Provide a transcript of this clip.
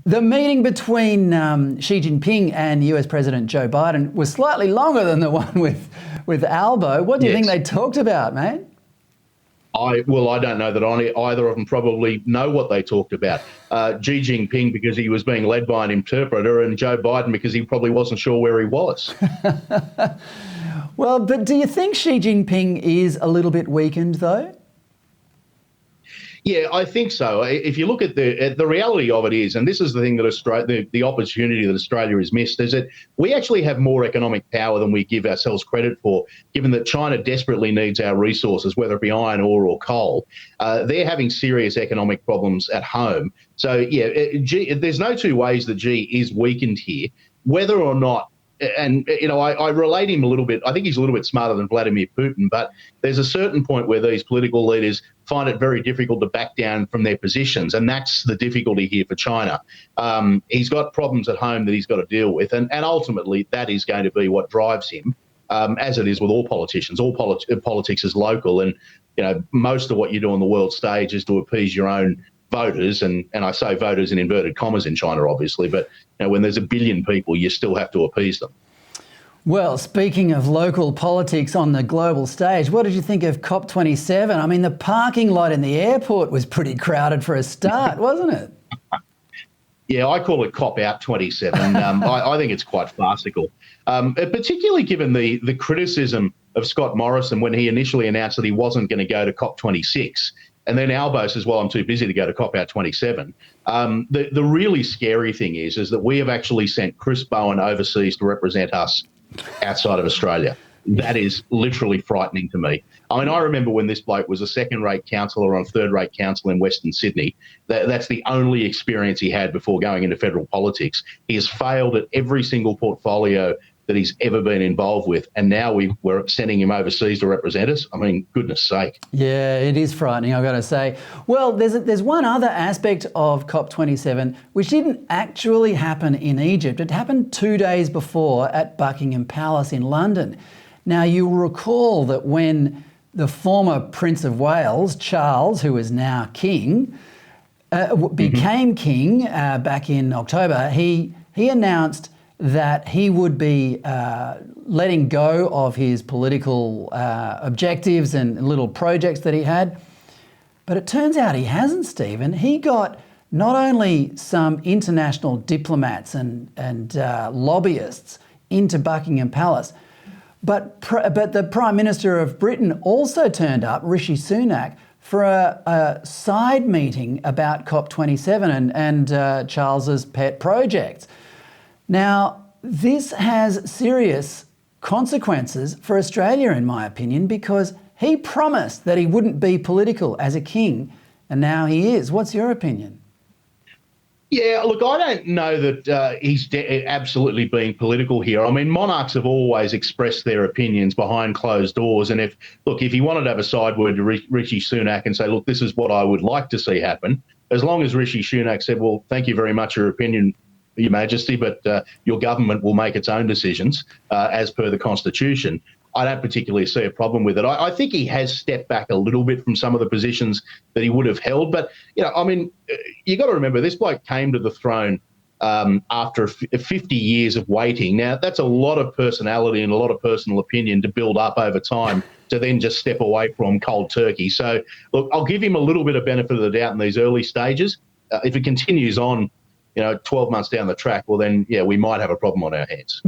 The meeting between Xi Jinping and US President Joe Biden was slightly longer than the one with Albo. What do you think they talked about, mate? I don't know that either of them probably know what they talked about. Xi Jinping because he was being led by an interpreter, and Joe Biden because he probably wasn't sure where he was. Well, but do you think Xi Jinping is a little bit weakened, though? Yeah, I think so. If you look at the reality of it is, and this is the thing that the opportunity that Australia has missed, is that we actually have more economic power than we give ourselves credit for, given that China desperately needs our resources, whether it be iron ore or coal. They're having serious economic problems at home. So, yeah, there's no two ways that Xi is weakened here. Whether or not, and, you know, I relate him a little bit. I think he's a little bit smarter than Vladimir Putin, but there's a certain point where these political leaders find it very difficult to back down from their positions, and that's the difficulty here for China. He's got problems at home that he's got to deal with, and ultimately that is going to be what drives him, as it is with all politicians. All politics is local, and, you know, most of what you do on the world stage is to appease your own voters, and I say voters in inverted commas in China, obviously, but, you know, when there's 1 billion people, you still have to appease them. Well, speaking of local politics on the global stage, what did you think of COP27? I mean, the parking lot in the airport was pretty crowded for a start, wasn't it? Yeah, I call it Cop Out 27. I think it's quite farcical, particularly given the criticism of Scott Morrison when he initially announced that he wasn't going to go to COP26. And then Albo says, well, I'm too busy to go to Cop Out 27. The really scary thing is that we have actually sent Chris Bowen overseas to represent us outside of Australia. That is literally frightening to me. I mean, I remember when this bloke was a second-rate councillor on third-rate council in Western Sydney. That's the only experience he had before going into federal politics. He has failed at every single portfolio that he's ever been involved with, and now we're sending him overseas to represent us. I mean, goodness sake. Yeah, it is frightening, I've got to say. Well, there's one other aspect of COP27 which didn't actually happen in Egypt. It happened 2 days before at Buckingham Palace in London. Now, you'll recall that when the former Prince of Wales, Charles, who is now king, became king back in October, he announced that he would be letting go of his political objectives and little projects that he had. But it turns out he hasn't, Stephen. He got not only some international diplomats and lobbyists into Buckingham Palace, but the Prime Minister of Britain also turned up, Rishi Sunak, for a side meeting about COP27 and Charles's pet projects. Now, this has serious consequences for Australia, in my opinion, because he promised that he wouldn't be political as a king, and now he is. What's your opinion? Yeah, look, I don't know that he's absolutely being political here. I mean, monarchs have always expressed their opinions behind closed doors. And if he wanted to have a side word to Rishi Sunak and say, look, this is what I would like to see happen, as long as Rishi Sunak said, well, thank you very much, your opinion, Your Majesty, but your government will make its own decisions as per the Constitution, I don't particularly see a problem with it. I think he has stepped back a little bit from some of the positions that he would have held. But, you know, I mean, you got to remember, this bloke came to the throne after 50 years of waiting. Now, that's a lot of personality and a lot of personal opinion to build up over time to then just step away from cold turkey. So, look, I'll give him a little bit of benefit of the doubt in these early stages. If it continues on, 12 months down the track, well, then, yeah, we might have a problem on our hands.